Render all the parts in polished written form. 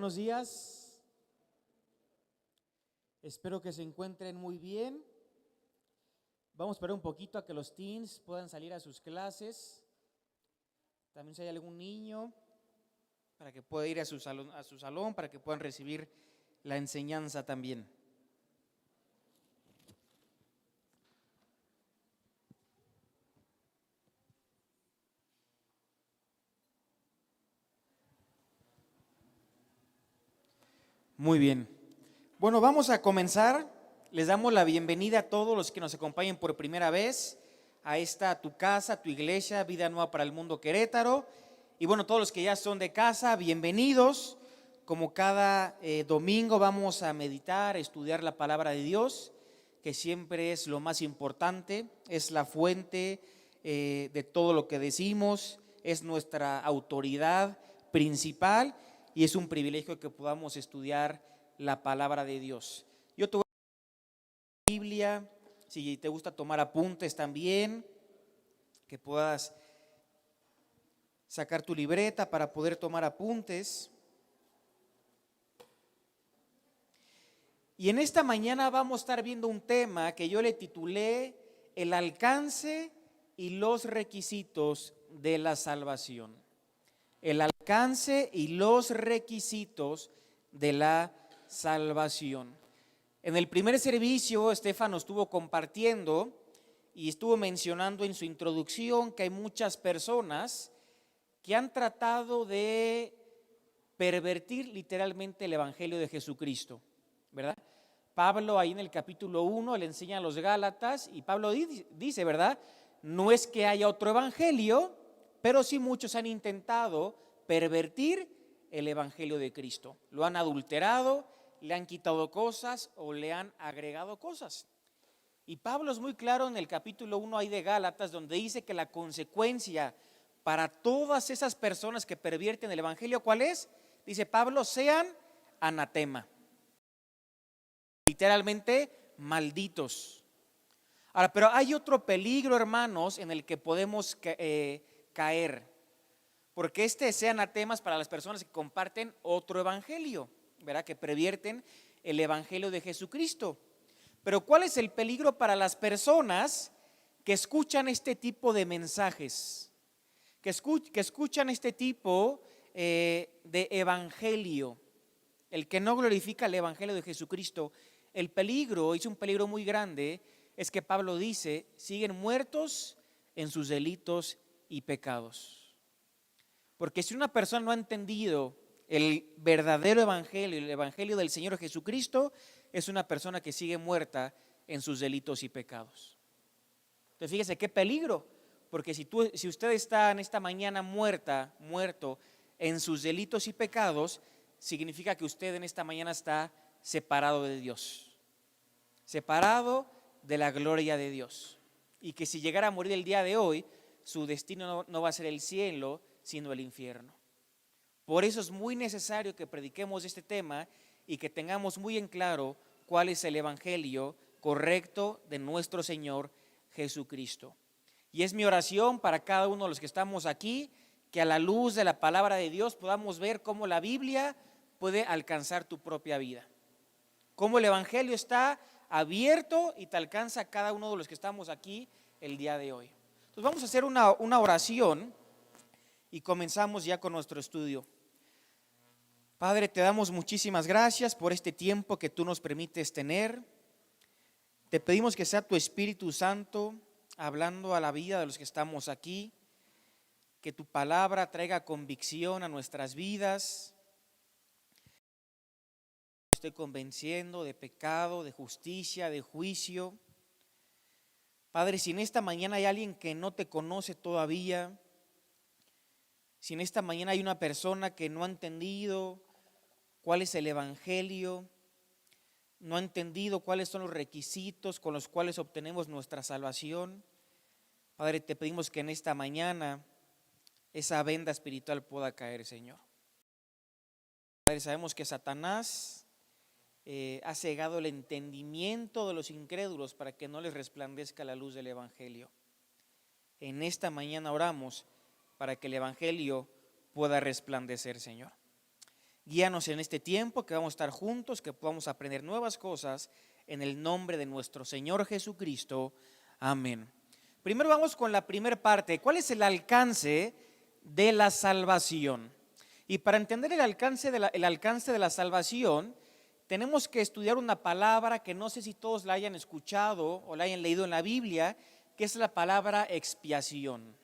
buenos días. Espero que se encuentren muy bien. Vamos a esperar un poquito a que los teens puedan salir a sus clases. También si hay algún niño, para que pueda ir a su salón, para que puedan recibir la enseñanza también. Muy bien. Bueno, vamos a comenzar. Les damos la bienvenida a todos los que nos acompañen por primera vez a esta tu casa, tu iglesia, Vida Nueva para el Mundo Querétaro. Y bueno, todos los que ya son de casa, bienvenidos. Como cada domingo vamos a meditar, a estudiar la palabra de Dios, que siempre es lo más importante, es la fuente de todo lo que decimos, es nuestra autoridad principal y es un privilegio que podamos estudiar la palabra de Dios. Yo te voy a la Biblia, si te gusta tomar apuntes también, que puedas sacar tu libreta para poder tomar apuntes. Y en esta mañana vamos a estar viendo un tema que yo le titulé El alcance y los requisitos de la salvación. El alcance y los requisitos de la salvación. En el primer servicio, Estefano estuvo compartiendo y estuvo mencionando en su introducción que hay muchas personas que han tratado de pervertir literalmente el evangelio de Jesucristo, ¿verdad? Pablo ahí en el capítulo 1 le enseña a los Gálatas y Pablo dice, ¿verdad? No es que haya otro evangelio, pero sí muchos han intentado pervertir el evangelio de Cristo. Lo han adulterado, le han quitado cosas o le han agregado cosas. Y Pablo es muy claro en el capítulo 1 ahí de Gálatas, donde dice que la consecuencia para todas esas personas que pervierten el evangelio, ¿cuál es? Dice Pablo, sean anatema. Literalmente, malditos. Ahora, pero hay otro peligro, hermanos, en el que podemos caer. Porque sean anatemas para las personas que comparten otro evangelio, ¿verdad? Que pervierten el evangelio de Jesucristo. Pero ¿cuál es el peligro para las personas que escuchan este tipo de mensajes? Que escuchan este tipo de evangelio, el que no glorifica el evangelio de Jesucristo. El peligro, es un peligro muy grande, es que Pablo dice, siguen muertos en sus delitos y pecados. Porque si una persona no ha entendido el verdadero evangelio, el evangelio del Señor Jesucristo, es una persona que sigue muerta en sus delitos y pecados. Entonces fíjese qué peligro, porque si usted está en esta mañana muerto en sus delitos y pecados, significa que usted en esta mañana está separado de Dios, separado de la gloria de Dios, y que si llegara a morir el día de hoy, su destino no va a ser el cielo, sino el infierno. Por eso es muy necesario que prediquemos este tema y que tengamos muy en claro cuál es el evangelio correcto de nuestro Señor Jesucristo. Y es mi oración para cada uno de los que estamos aquí, que a la luz de la palabra de Dios podamos ver cómo la Biblia puede alcanzar tu propia vida. Cómo el evangelio está abierto y te alcanza a cada uno de los que estamos aquí el día de hoy. Entonces vamos a hacer una oración y comenzamos ya con nuestro estudio. Padre, te damos muchísimas gracias por este tiempo que tú nos permites tener. Te pedimos que sea tu Espíritu Santo hablando a la vida de los que estamos aquí, que tu palabra traiga convicción a nuestras vidas. Estoy convenciendo de pecado, de justicia, de juicio. Padre, si en esta mañana hay alguien que no te conoce todavía, si en esta mañana hay una persona que no ha entendido cuál es el evangelio, no ha entendido cuáles son los requisitos con los cuales obtenemos nuestra salvación, Padre, te pedimos que en esta mañana esa venda espiritual pueda caer, Señor. Padre, sabemos que Satanás ha cegado el entendimiento de los incrédulos para que no les resplandezca la luz del evangelio. En esta mañana oramos para que el evangelio pueda resplandecer, Señor. Guíanos en este tiempo que vamos a estar juntos, que podamos aprender nuevas cosas en el nombre de nuestro Señor Jesucristo. Amén. Primero vamos con la primera parte. ¿Cuál es el alcance de la salvación? Y para entender el alcance de la salvación, tenemos que estudiar una palabra que no sé si todos la hayan escuchado o la hayan leído en la Biblia, que es la palabra expiación.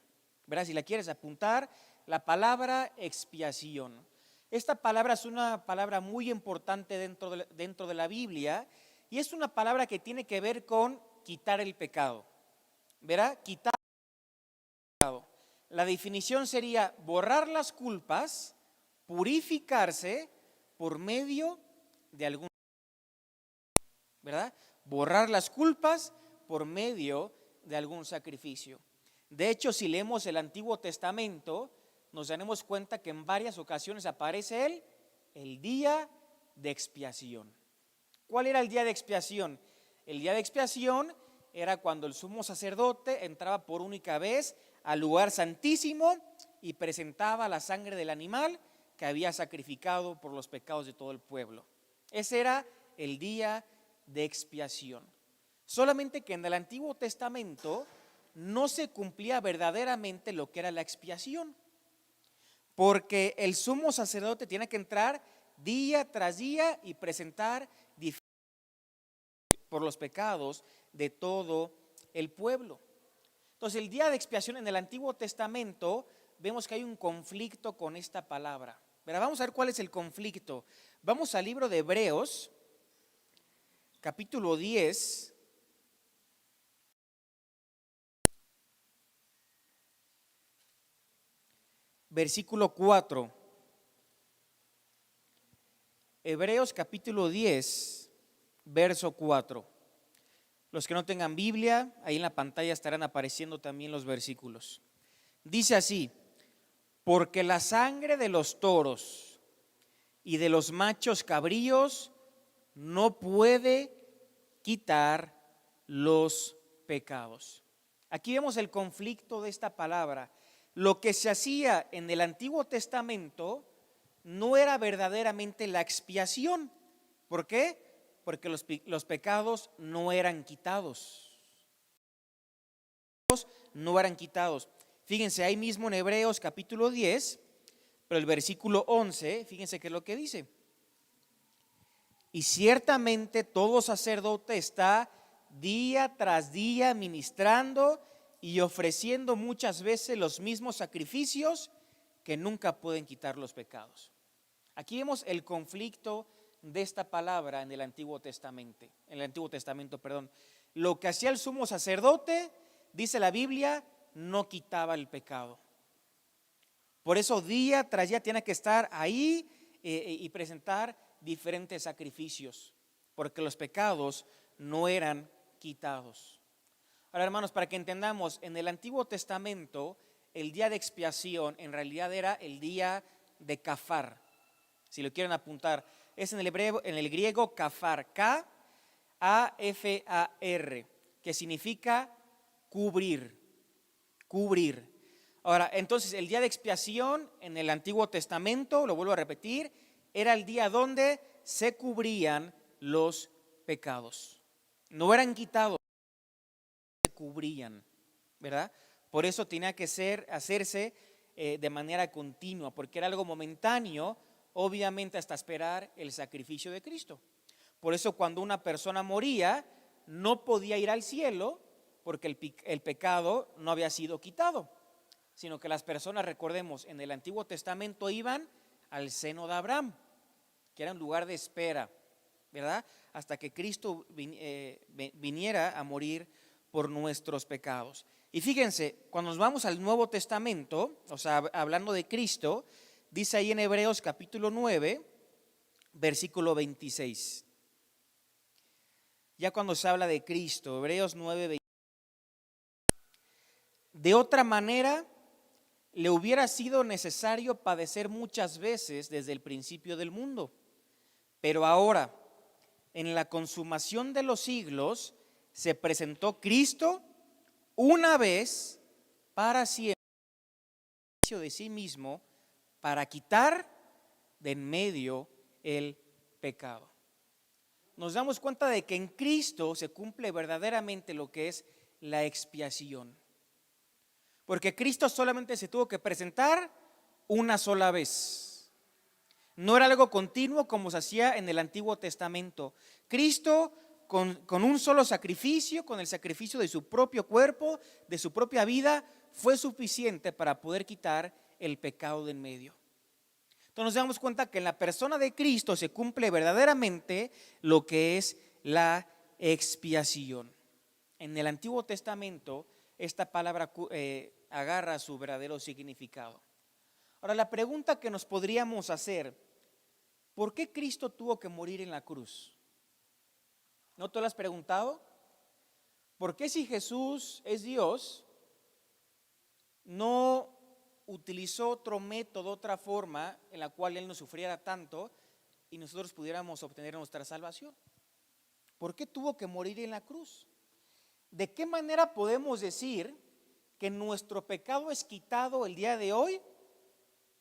¿Verdad? Si la quieres apuntar, la palabra expiación. Esta palabra es una palabra muy importante dentro de la Biblia y es una palabra que tiene que ver con quitar el pecado. ¿Verdad? Quitar el pecado. La definición sería borrar las culpas, purificarse por medio de algún, ¿verdad? Borrar las culpas por medio de algún sacrificio. De hecho, si leemos el Antiguo Testamento, nos daremos cuenta que en varias ocasiones aparece el día de expiación. ¿Cuál era el día de expiación? El día de expiación era cuando el sumo sacerdote entraba por única vez al lugar santísimo y presentaba la sangre del animal que había sacrificado por los pecados de todo el pueblo. Ese era el día de expiación. Solamente que en el Antiguo Testamento no se cumplía verdaderamente lo que era la expiación, porque el sumo sacerdote tiene que entrar día tras día y presentar por los pecados de todo el pueblo. Entonces, el día de expiación en el Antiguo Testamento vemos que hay un conflicto con esta palabra. Pero vamos a ver cuál es el conflicto. Vamos al libro de Hebreos, capítulo 10. Versículo 4. Hebreos capítulo 10, verso 4. Los que no tengan Biblia, ahí en la pantalla estarán apareciendo también los versículos. Dice así: porque la sangre de los toros y de los machos cabríos no puede quitar los pecados. Aquí vemos el conflicto de esta palabra. Lo que se hacía en el Antiguo Testamento no era verdaderamente la expiación. ¿Por qué? Porque los pecados no eran quitados. No eran quitados. Fíjense, ahí mismo en Hebreos capítulo 10, pero el versículo 11, fíjense qué es lo que dice. Y ciertamente todo sacerdote está día tras día ministrando y ofreciendo muchas veces los mismos sacrificios que nunca pueden quitar los pecados. Aquí vemos el conflicto de esta palabra en el Antiguo Testamento. Lo que hacía el sumo sacerdote, dice la Biblia, no quitaba el pecado. Por eso día tras día tiene que estar ahí y presentar diferentes sacrificios, porque los pecados no eran quitados. Ahora, hermanos, para que entendamos, en el Antiguo Testamento el día de expiación en realidad era el día de kafar. Si lo quieren apuntar, es en el griego kafar, K-A-F-A-R, que significa cubrir. Ahora, entonces el día de expiación en el Antiguo Testamento, lo vuelvo a repetir, era el día donde se cubrían los pecados. No eran quitados, se cubrían, ¿verdad? Por eso tenía que hacerse de manera continua, porque era algo momentáneo, obviamente hasta esperar el sacrificio de Cristo. Por eso cuando una persona moría, no podía ir al cielo, porque el pecado no había sido quitado, sino que las personas, recordemos, en el Antiguo Testamento iban al seno de Abraham, que era un lugar de espera, ¿verdad? Hasta que Cristo viniera a morir por nuestros pecados. Y fíjense, cuando nos vamos al Nuevo Testamento, o sea, hablando de Cristo, dice ahí en Hebreos capítulo 9, versículo 26. Ya cuando se habla de Cristo, Hebreos 9, 26. De otra manera, le hubiera sido necesario padecer muchas veces desde el principio del mundo. Pero ahora, en la consumación de los siglos, se presentó Cristo una vez para siempre de sí mismo para quitar de en medio el pecado. Nos damos cuenta de que en Cristo se cumple verdaderamente lo que es la expiación. Porque Cristo solamente se tuvo que presentar una sola vez. No era algo continuo como se hacía en el Antiguo Testamento. Cristo con un solo sacrificio, con el sacrificio de su propio cuerpo, de su propia vida, fue suficiente para poder quitar el pecado de en medio. Entonces nos damos cuenta que en la persona de Cristo se cumple verdaderamente lo que es la expiación. En el Antiguo Testamento esta palabra agarra su verdadero significado. Ahora, la pregunta que nos podríamos hacer: ¿por qué Cristo tuvo que morir en la cruz? ¿No te lo has preguntado? ¿Por qué, si Jesús es Dios, no utilizó otro método, otra forma en la cual Él no sufriera tanto y nosotros pudiéramos obtener nuestra salvación? ¿Por qué tuvo que morir en la cruz? ¿De qué manera podemos decir que nuestro pecado es quitado el día de hoy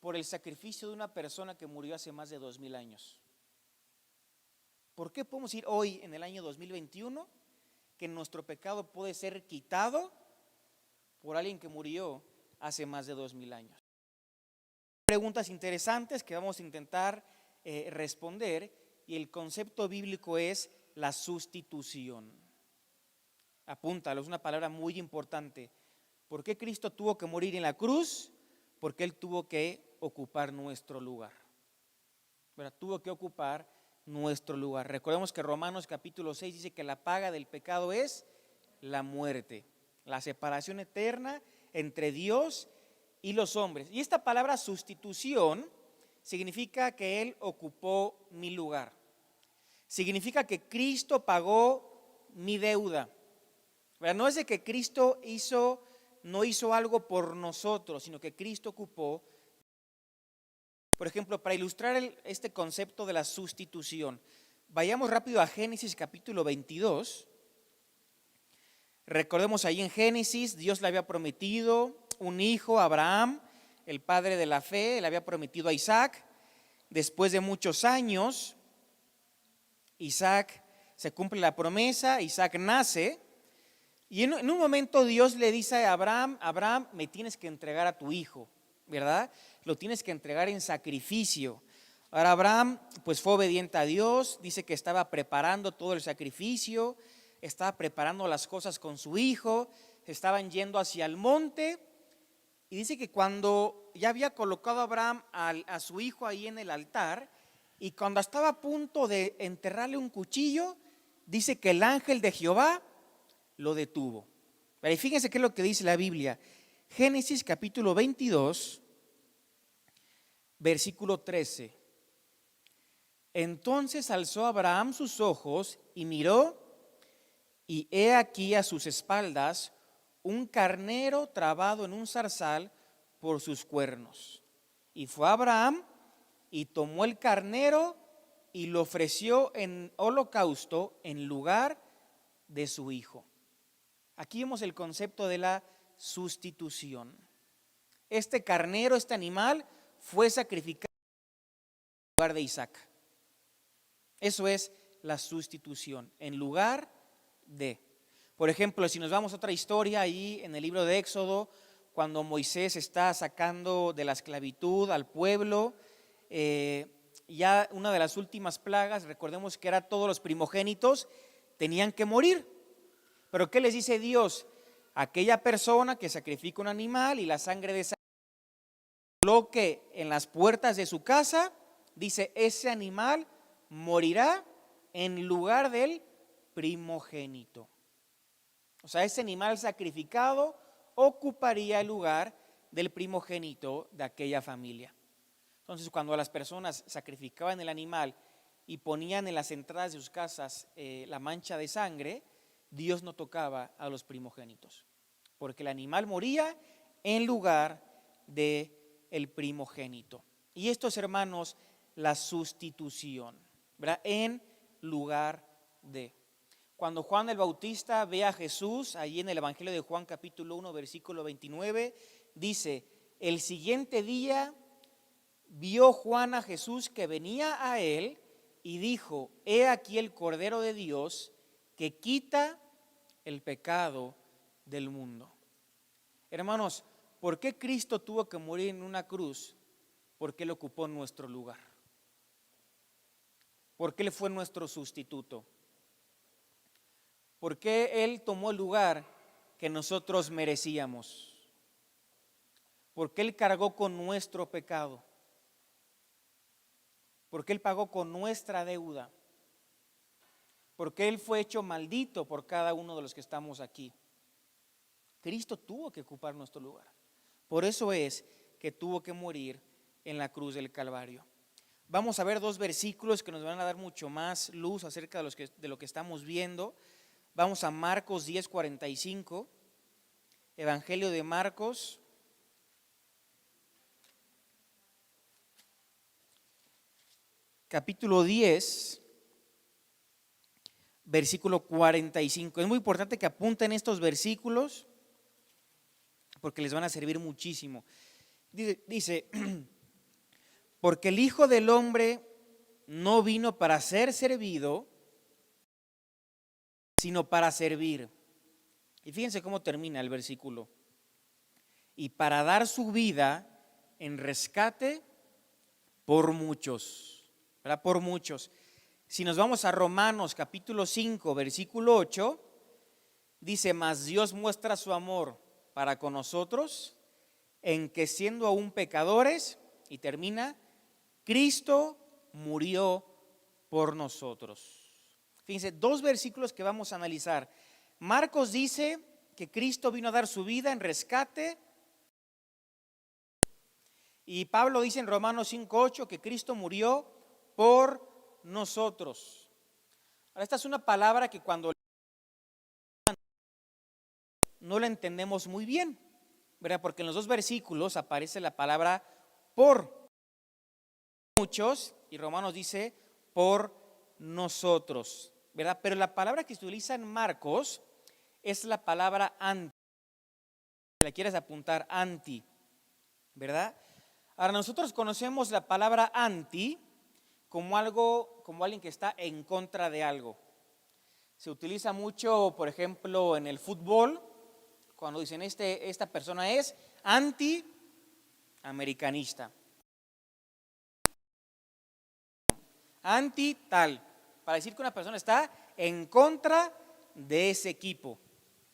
por el sacrificio de una persona que murió hace más de 2000 años? ¿Por qué podemos decir hoy, en el año 2021, que nuestro pecado puede ser quitado por alguien que murió hace más de 2000 años? Preguntas interesantes que vamos a intentar responder, y el concepto bíblico es la sustitución. Apúntalo, es una palabra muy importante. ¿Por qué Cristo tuvo que morir en la cruz? Porque Él tuvo que ocupar nuestro lugar. ¿Verdad? Tuvo que ocupar nuestro lugar. Recordemos que Romanos capítulo 6 dice que la paga del pecado es la muerte, la separación eterna entre Dios y los hombres. Y esta palabra sustitución significa que Él ocupó mi lugar. Significa que Cristo pagó mi deuda. ¿Verdad? No es de que Cristo no hizo algo por nosotros, sino que Cristo ocupó. Por ejemplo, para ilustrar este concepto de la sustitución, vayamos rápido a Génesis capítulo 22. Recordemos, ahí en Génesis Dios le había prometido un hijo a Abraham, el padre de la fe, le había prometido a Isaac. Después de muchos años, Isaac se cumple la promesa, Isaac nace, y en un momento Dios le dice a Abraham: Abraham, me tienes que entregar a tu hijo, ¿verdad? Lo tienes que entregar en sacrificio. Ahora Abraham pues fue obediente a Dios, dice que estaba preparando todo el sacrificio, estaba preparando las cosas con su hijo, estaban yendo hacia el monte, y dice que cuando ya había colocado a Abraham a su hijo ahí en el altar, y cuando estaba a punto de enterrarle un cuchillo, dice que el ángel de Jehová lo detuvo. Y fíjense qué es lo que dice la Biblia. Génesis capítulo 22, versículo 13. Entonces alzó Abraham sus ojos y miró, y he aquí a sus espaldas un carnero trabado en un zarzal por sus cuernos. Y fue Abraham y tomó el carnero y lo ofreció en holocausto en lugar de su hijo. Aquí vemos el concepto de la sustitución. Este carnero, este animal, fue sacrificado en lugar de Isaac. Eso es la sustitución, en lugar de. Por ejemplo, si nos vamos a otra historia ahí en el libro de Éxodo, cuando Moisés está sacando de la esclavitud al pueblo, ya una de las últimas plagas, recordemos que era todos los primogénitos tenían que morir. Pero ¿qué les dice Dios? Aquella persona que sacrifica un animal y la sangre de esa coloque en las puertas de su casa, dice, ese animal morirá en lugar del primogénito. O sea, ese animal sacrificado ocuparía el lugar del primogénito de aquella familia. Entonces, cuando las personas sacrificaban el animal y ponían en las entradas de sus casas la mancha de sangre, Dios no tocaba a los primogénitos, porque el animal moría en lugar de el primogénito. Y esto es, hermanos, la sustitución, ¿verdad? En lugar de. Cuando Juan el Bautista ve a Jesús, allí en el Evangelio de Juan capítulo 1, versículo 29, dice, el siguiente día vio Juan a Jesús que venía a él y dijo: he aquí el Cordero de Dios que quita el pecado del mundo. Hermanos, ¿por qué Cristo tuvo que morir en una cruz? Porque Él ocupó nuestro lugar. Porque Él fue nuestro sustituto. Porque Él tomó el lugar que nosotros merecíamos. Porque Él cargó con nuestro pecado. Porque Él pagó con nuestra deuda. Porque Él fue hecho maldito por cada uno de los que estamos aquí. Cristo tuvo que ocupar nuestro lugar. Por eso es que tuvo que morir en la cruz del Calvario. Vamos a ver dos versículos que nos van a dar mucho más luz acerca de lo que estamos viendo. Vamos a Marcos 10:45, Evangelio de Marcos. Capítulo 10, versículo 45. Es muy importante que apunten estos versículos porque les van a servir muchísimo. Dice, porque el Hijo del Hombre no vino para ser servido, sino para servir. Y fíjense cómo termina el versículo. Y para dar su vida en rescate por muchos, ¿verdad? Por muchos. Si nos vamos a Romanos capítulo 5, versículo 8, dice: mas Dios muestra su amor para con nosotros, en que siendo aún pecadores, y termina, Cristo murió por nosotros. Fíjense, dos versículos que vamos a analizar. Marcos dice que Cristo vino a dar su vida en rescate, y Pablo dice en Romanos 5:8 que Cristo murió por nosotros. Ahora, esta es una palabra que cuando no la entendemos muy bien, ¿verdad? Porque en los dos versículos aparece la palabra por muchos y Romanos dice por nosotros, ¿verdad? Pero la palabra que se utiliza en Marcos es la palabra anti. Si la quieres apuntar, anti, ¿verdad? Ahora, nosotros conocemos la palabra anti como algo, como alguien que está en contra de algo. Se utiliza mucho, por ejemplo, en el fútbol, cuando dicen esta persona es anti-americanista, anti tal, para decir que una persona está en contra de ese equipo,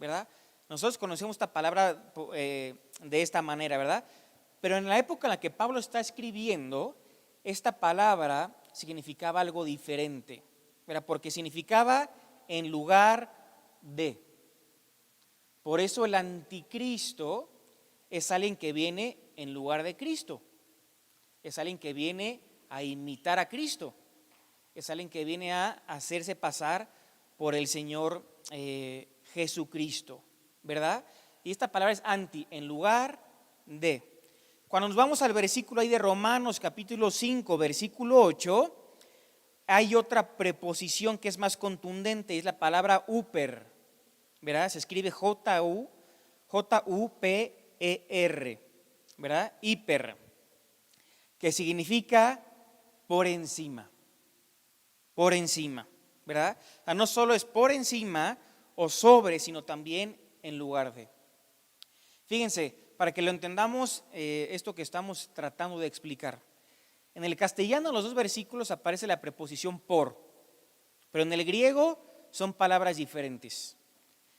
¿verdad? Nosotros conocemos esta palabra de esta manera, ¿verdad? Pero en la época en la que Pablo está escribiendo, esta palabra significaba algo diferente, ¿verdad? Porque significaba en lugar de. Por eso el anticristo es alguien que viene en lugar de Cristo. Es alguien que viene a imitar a Cristo. Es alguien que viene a hacerse pasar por el Señor Jesucristo, ¿verdad? Y esta palabra es anti, en lugar de. Cuando nos vamos al versículo ahí de Romanos capítulo 5, versículo 8, hay otra preposición que es más contundente, es la palabra uper, ¿verdad? Se escribe J-U-P-E-R, ¿verdad? Hiper, que significa por encima, ¿verdad? O sea, no solo es por encima o sobre, sino también en lugar de. Fíjense, para que lo entendamos, esto que estamos tratando de explicar. En el castellano, en los dos versículos aparece la preposición por, pero en el griego son palabras diferentes.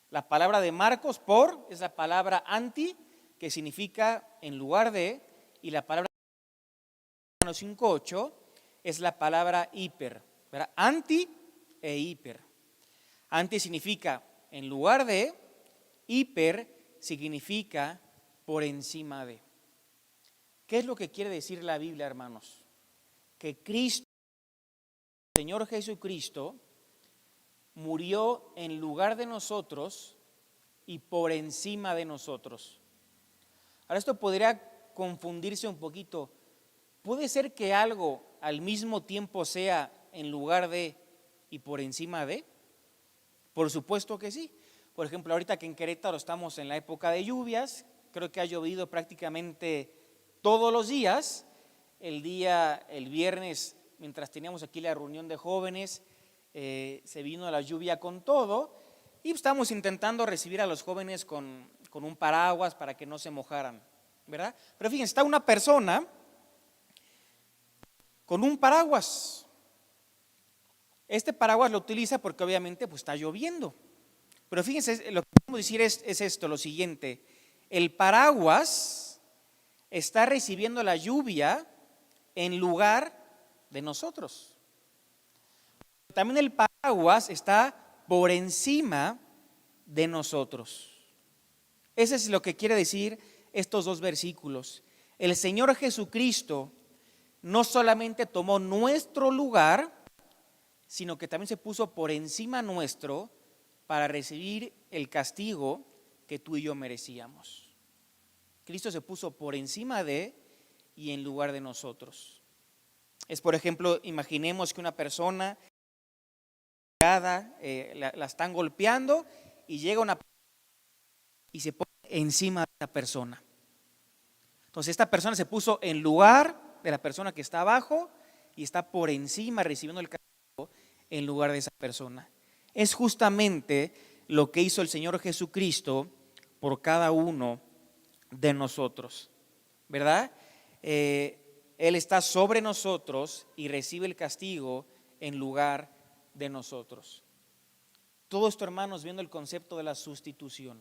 La palabra de Marcos, por, es la palabra anti, que significa en lugar de, y la palabra de Romanos 5:8 es la palabra hiper, ¿verdad? Anti e hiper. Anti significa en lugar de, hiper significa por encima de. ¿Qué es lo que quiere decir la Biblia, hermanos? Que Cristo, Señor Jesucristo, murió en lugar de nosotros y por encima de nosotros. Ahora, esto podría confundirse un poquito. ¿Puede ser que algo al mismo tiempo sea en lugar de y por encima de? Por supuesto que sí. Por ejemplo, ahorita que en Querétaro estamos en la época de lluvias, creo que ha llovido prácticamente todos los días. el viernes, mientras teníamos aquí la reunión de jóvenes, se vino la lluvia con todo y estamos intentando recibir a los jóvenes con un paraguas para que no se mojaran, ¿verdad? Pero fíjense, está una persona con un paraguas. Este paraguas lo utiliza porque obviamente pues, está lloviendo. Pero fíjense, lo que podemos decir es esto, lo siguiente. El paraguas está recibiendo la lluvia en lugar de nosotros. También el paraguas está por encima de nosotros. Eso es lo que quiere decir estos dos versículos. El Señor Jesucristo no solamente tomó nuestro lugar, sino que también se puso por encima nuestro para recibir el castigo que tú y yo merecíamos. Cristo se puso por encima de y en lugar de nosotros. Es, por ejemplo, imaginemos que una persona la están golpeando y llega una y se pone encima de esa persona. Entonces esta persona se puso en lugar de la persona que está abajo y está por encima recibiendo el castigo en lugar de esa persona. Es justamente lo que hizo el Señor Jesucristo por cada uno de nosotros, ¿verdad? Él está sobre nosotros y recibe el castigo en lugar de nosotros. Todo esto, hermanos, viendo el concepto de la sustitución.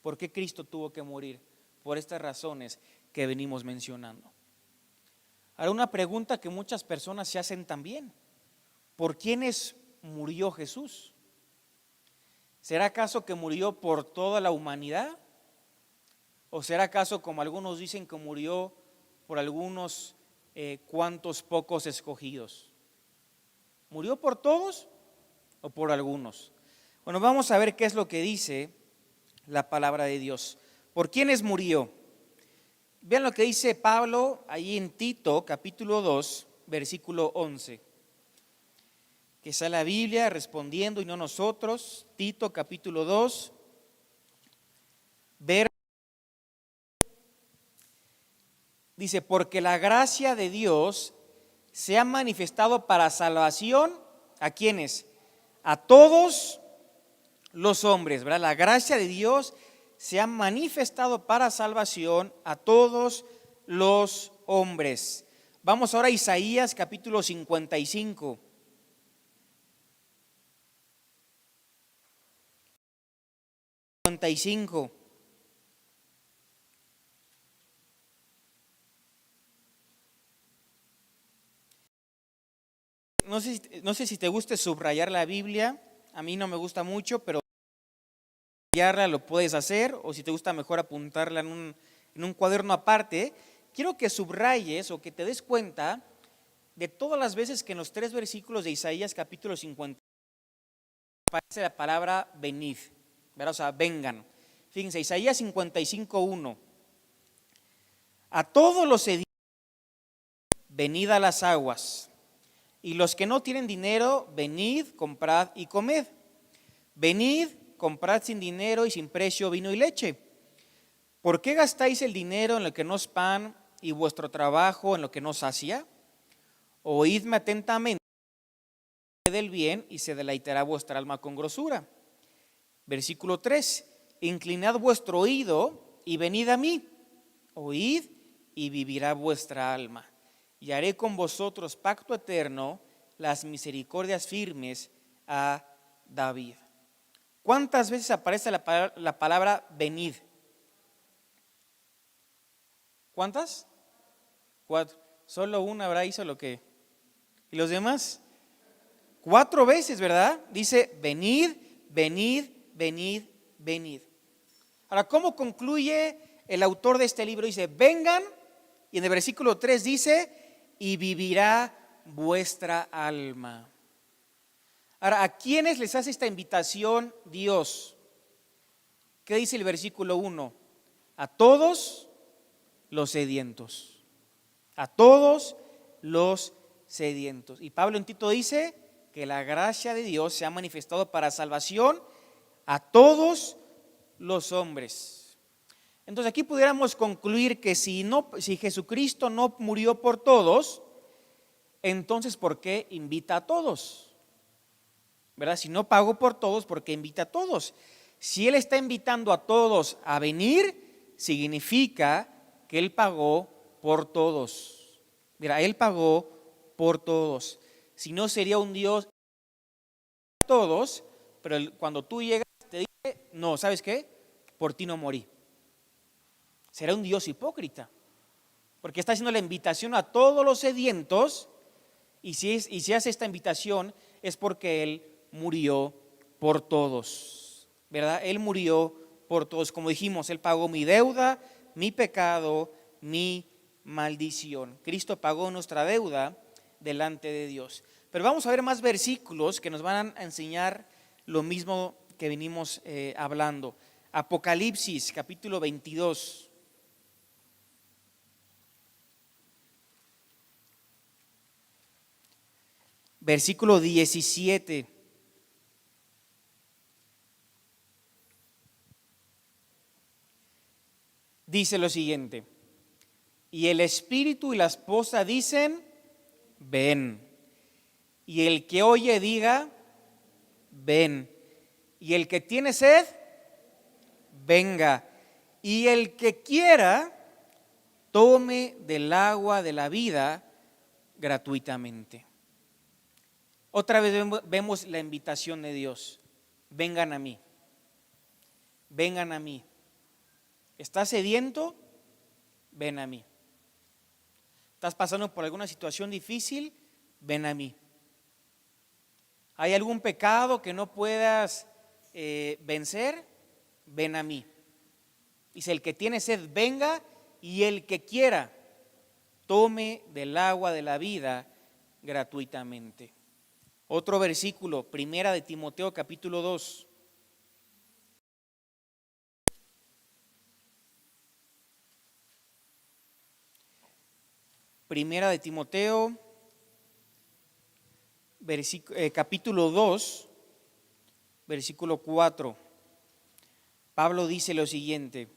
¿Por qué Cristo tuvo que morir? Por estas razones que venimos mencionando. Ahora, una pregunta que muchas personas se hacen también: ¿por quiénes murió Jesús? ¿Será acaso que murió por toda la humanidad? ¿O será acaso, como algunos dicen, que murió por algunos cuantos pocos escogidos? ¿Murió por todos o por algunos? Bueno, vamos a ver qué es lo que dice la palabra de Dios. ¿Por quiénes murió? Vean lo que dice Pablo ahí en Tito, capítulo 2, versículo 11. Que está la Biblia respondiendo y no nosotros. Tito, capítulo 2, dice: porque la gracia de Dios se ha manifestado para salvación, ¿a quiénes? A todos los hombres, ¿verdad? La gracia de Dios se ha manifestado para salvación a todos los hombres. Vamos ahora a Isaías capítulo 55. No sé si te gusta subrayar la Biblia. A mí no me gusta mucho, pero subrayarla lo puedes hacer, o si te gusta mejor apuntarla en un cuaderno aparte. Quiero que subrayes o que te des cuenta de todas las veces que en los 3 versículos de Isaías capítulo 50 aparece la palabra venid, ¿verdad? O sea, vengan. Fíjense, Isaías 55:1. A todos los sedientos venid a las aguas, y los que no tienen dinero, venid, comprad y comed. Venid, comprad sin dinero y sin precio vino y leche. ¿Por qué gastáis el dinero en lo que no es pan y vuestro trabajo en lo que no sacia? Oídme atentamente del bien y se deleitará vuestra alma con grosura. Versículo 3. Inclinad vuestro oído y venid a mí. Oíd y vivirá vuestra alma. Y haré con vosotros pacto eterno, las misericordias firmes a David. ¿Cuántas veces aparece la palabra venid? ¿Cuántas? 4. Solo una habrá, hizo lo que. ¿Y los demás? 4 veces, ¿verdad? Dice venid, venid, venid, venid. Ahora, ¿cómo concluye el autor de este libro? Dice, vengan, y en el versículo 3 dice, y vivirá vuestra alma. Ahora, ¿a quiénes les hace esta invitación Dios? ¿Qué dice el versículo 1? A todos los sedientos. A todos los sedientos. Y Pablo en Tito dice que la gracia de Dios se ha manifestado para salvación a todos los hombres. Entonces aquí pudiéramos concluir que si Jesucristo no murió por todos, entonces ¿por qué invita a todos? ¿Verdad? Si no pagó por todos, ¿por qué invita a todos? Si Él está invitando a todos a venir, significa que Él pagó por todos. Mira, Él pagó por todos. Si no, sería un Dios para todos, pero cuando tú llegas te dice, no, ¿sabes qué? Por ti no morí. Será un Dios hipócrita, porque está haciendo la invitación a todos los sedientos, y si hace esta invitación es porque Él murió por todos, ¿verdad? Él murió por todos. Como dijimos, Él pagó mi deuda, mi pecado, mi maldición. Cristo pagó nuestra deuda delante de Dios. Pero vamos a ver más versículos que nos van a enseñar lo mismo que venimos hablando. Apocalipsis capítulo 22. Versículo 17. Dice lo siguiente: y el espíritu y la esposa dicen, ven. Y el que oye diga, ven. Y el que tiene sed, venga. Y el que quiera, tome del agua de la vida gratuitamente. Otra vez vemos la invitación de Dios. Vengan a mí. Vengan a mí. ¿Estás sediento? Ven a mí. ¿Estás pasando por alguna situación difícil? Ven a mí. ¿Hay algún pecado que no puedas vencer? Ven a mí. Dice, el que tiene sed, venga, y el que quiera, tome del agua de la vida gratuitamente. Otro versículo, Primera de Timoteo capítulo 2. Primera de Timoteo, capítulo 2, versículo 4. Pablo dice lo siguiente: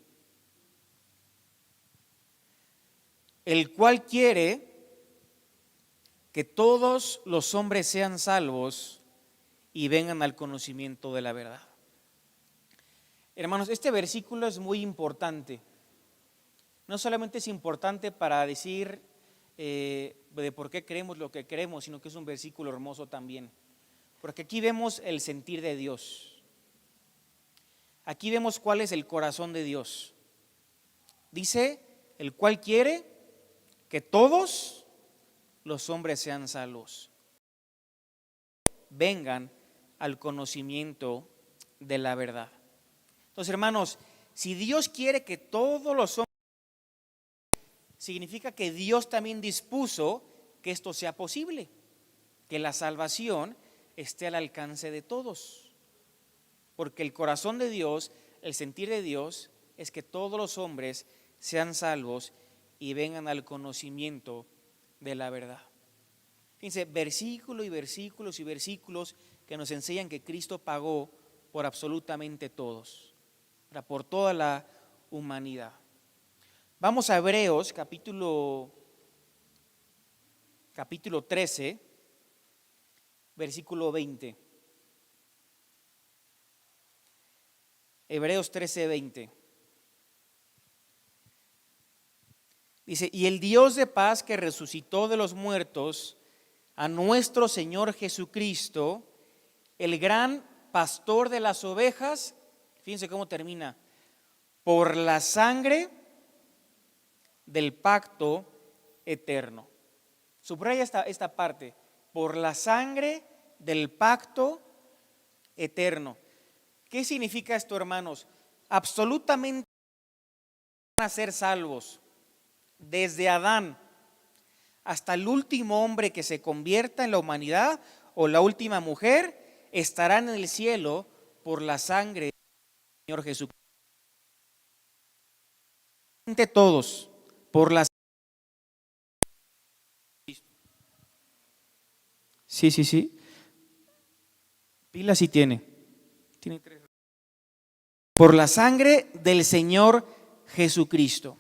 el cual quiere que todos los hombres sean salvos y vengan al conocimiento de la verdad. Hermanos, este versículo es muy importante. No solamente es importante para decir de por qué creemos lo que creemos, sino que es un versículo hermoso también. Porque aquí vemos el sentir de Dios. Aquí vemos cuál es el corazón de Dios. Dice, el cual quiere que todos los hombres sean salvos, vengan al conocimiento de la verdad. Entonces, hermanos, si Dios quiere que todos los hombres, significa que Dios también dispuso que esto sea posible, que la salvación esté al alcance de todos. Porque el corazón de Dios, el sentir de Dios, es que todos los hombres sean salvos y vengan al conocimiento de la verdad. Fíjense, versículos y versículos y versículos que nos enseñan que Cristo pagó por absolutamente todos, por toda la humanidad. Vamos a Hebreos capítulo 13, versículo 20. Hebreos 13, 20. Dice, y el Dios de paz que resucitó de los muertos a nuestro Señor Jesucristo, el gran pastor de las ovejas, fíjense cómo termina, por la sangre del pacto eterno. Subraya esta parte, por la sangre del pacto eterno. ¿Qué significa esto, hermanos? Absolutamente van a ser salvos. Desde Adán hasta el último hombre que se convierta en la humanidad o la última mujer estarán en el cielo por la sangre del Señor Jesucristo. Todos por la Sí. Pila sí tiene 3. Por la sangre del Señor Jesucristo.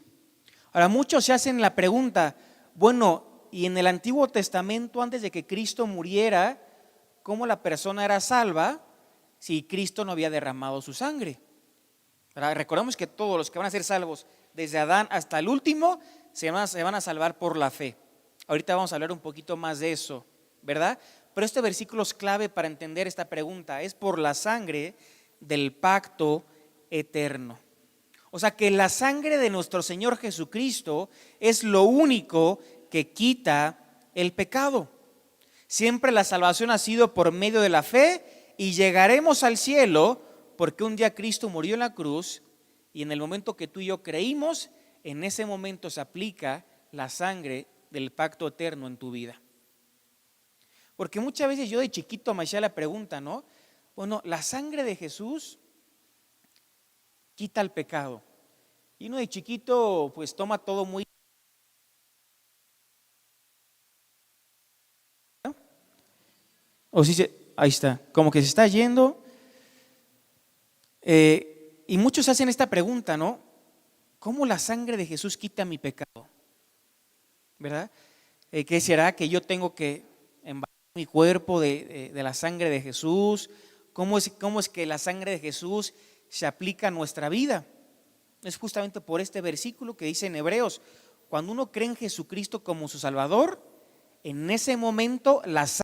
Ahora, muchos se hacen la pregunta, bueno, y en el Antiguo Testamento, antes de que Cristo muriera, ¿cómo la persona era salva si Cristo no había derramado su sangre? ¿Verdad? Recordemos que todos los que van a ser salvos, desde Adán hasta el último, se van a salvar por la fe. Ahorita vamos a hablar un poquito más de eso, ¿verdad? Pero este versículo es clave para entender esta pregunta. Es por la sangre del pacto eterno. O sea que la sangre de nuestro Señor Jesucristo es lo único que quita el pecado. Siempre la salvación ha sido por medio de la fe y llegaremos al cielo porque un día Cristo murió en la cruz y en el momento que tú y yo creímos, en ese momento se aplica la sangre del pacto eterno en tu vida. Porque muchas veces yo de chiquito me hacía la pregunta, ¿no? Bueno, la sangre de Jesús quita el pecado. Y uno de chiquito pues toma todo muy... O si ahí está, como que se está yendo. Y muchos hacen esta pregunta, ¿no? ¿Cómo la sangre de Jesús quita mi pecado? ¿Verdad? ¿Qué será que yo tengo que embalar mi cuerpo de la sangre de Jesús? ¿Cómo es que la sangre de Jesús se aplica a nuestra vida? Es justamente por este versículo que dice en Hebreos, cuando uno cree en Jesucristo como su Salvador, en ese momento la sangre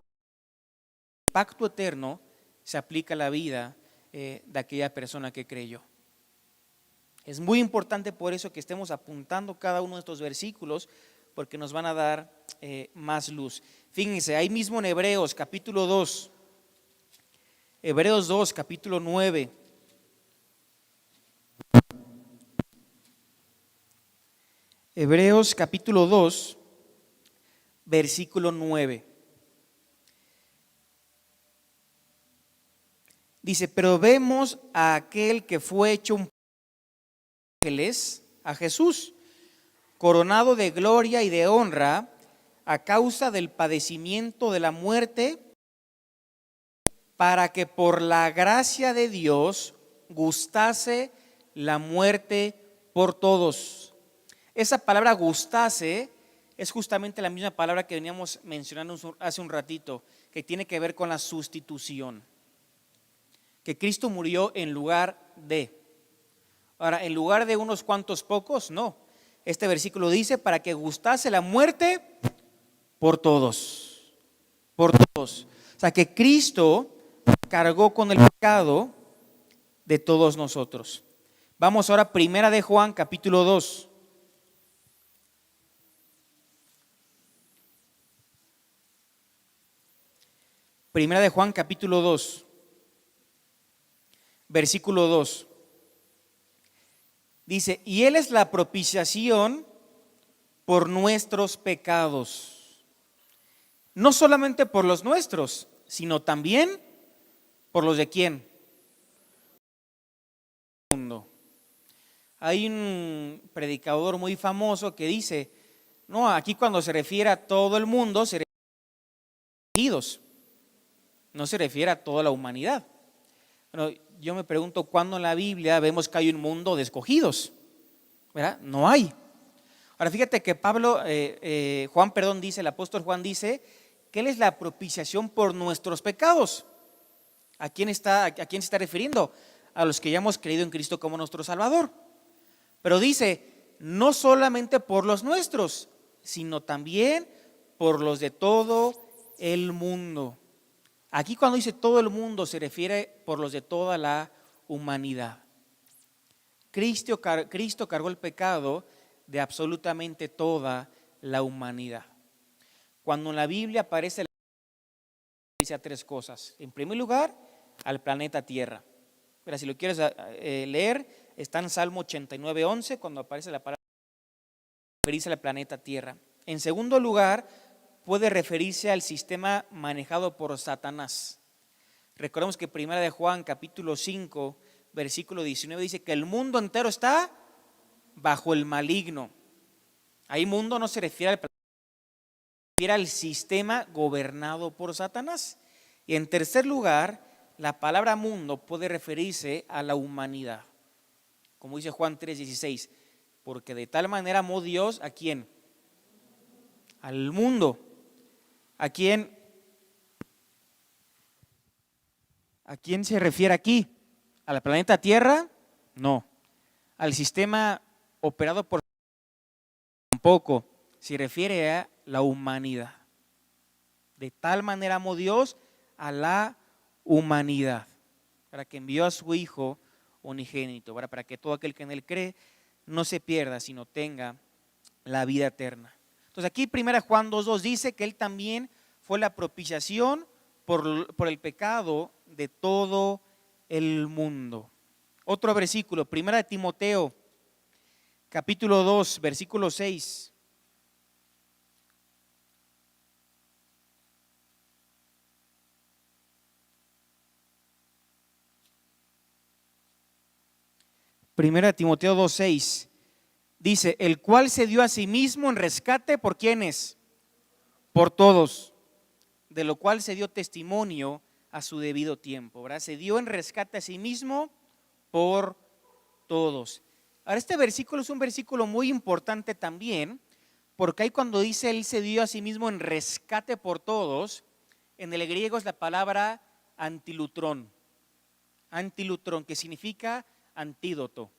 del pacto eterno se aplica a la vida de aquella persona que creyó. Es muy importante por eso que estemos apuntando cada uno de estos versículos, porque nos van a dar más luz. Fíjense, ahí mismo en Hebreos capítulo 2, Hebreos 2 capítulo 9. Hebreos capítulo 2, versículo 9. Dice, pero vemos a aquel que fue hecho un ángeles, a Jesús, coronado de gloria y de honra a causa del padecimiento de la muerte, para que por la gracia de Dios gustase la muerte por todos. Esa palabra gustase es justamente la misma palabra que veníamos mencionando hace un ratito, que tiene que ver con la sustitución. Que Cristo murió en lugar de. Ahora, en lugar de unos cuantos pocos, no. Este versículo dice para que gustase la muerte por todos. Por todos. O sea que Cristo cargó con el pecado de todos nosotros. Vamos ahora a Primera de Juan capítulo 2. Primera de Juan capítulo 2, versículo 2. Dice, y Él es la propiciación por nuestros pecados. No solamente por los nuestros, sino también por los de ¿quién? Hay un predicador muy famoso que dice, no, aquí cuando se refiere a todo el mundo, se refiere a los elegidos. No se refiere a toda la humanidad. Bueno, yo me pregunto, ¿cuándo en la Biblia vemos que hay un mundo de escogidos? ¿Verdad? No hay. Ahora fíjate que dice, el apóstol Juan dice que Él es la propiciación por nuestros pecados. ¿A quién se está refiriendo? A los que ya hemos creído en Cristo como nuestro Salvador. Pero dice, no solamente por los nuestros, sino también por los de todo el mundo. Aquí cuando dice todo el mundo se refiere por los de toda la humanidad. Cristo cargó el pecado de absolutamente toda la humanidad. Cuando en la Biblia aparece, dice a tres cosas. En primer lugar, al planeta Tierra. Pero si lo quieres leer, está en Salmo 89:11, cuando aparece la palabra, referirse al planeta Tierra. En segundo lugar, puede referirse al sistema manejado por Satanás. Recordemos que Primera de Juan capítulo 5 versículo 19 dice que el mundo entero está bajo el maligno. Ahí mundo no se refiere al sistema gobernado por Satanás. Y en tercer lugar, la palabra mundo puede referirse a la humanidad. Como dice Juan 3:16, Porque de tal manera amó Dios ¿a quién? Al mundo. ¿A quién se refiere aquí? ¿Al planeta Tierra? No. ¿Al sistema operado por? Tampoco. Se refiere a la humanidad. De tal manera amó Dios a la humanidad, para que envió a su Hijo unigénito, para que todo aquel que en Él cree no se pierda, sino tenga la vida eterna. Entonces aquí 1 Juan 2:2 dice que Él también fue la propiciación por el pecado de todo el mundo. Otro versículo, 1 Timoteo, capítulo 2, versículo 6. Primera Timoteo 2:6 dice, el cual se dio a sí mismo en rescate por ¿quiénes? Por todos, de lo cual se dio testimonio a su debido tiempo, ¿verdad? Se dio en rescate a sí mismo por todos. Ahora este versículo es un versículo muy importante también, porque ahí cuando dice él se dio a sí mismo en rescate por todos, en el griego es la palabra antilutrón, que significa antídoto.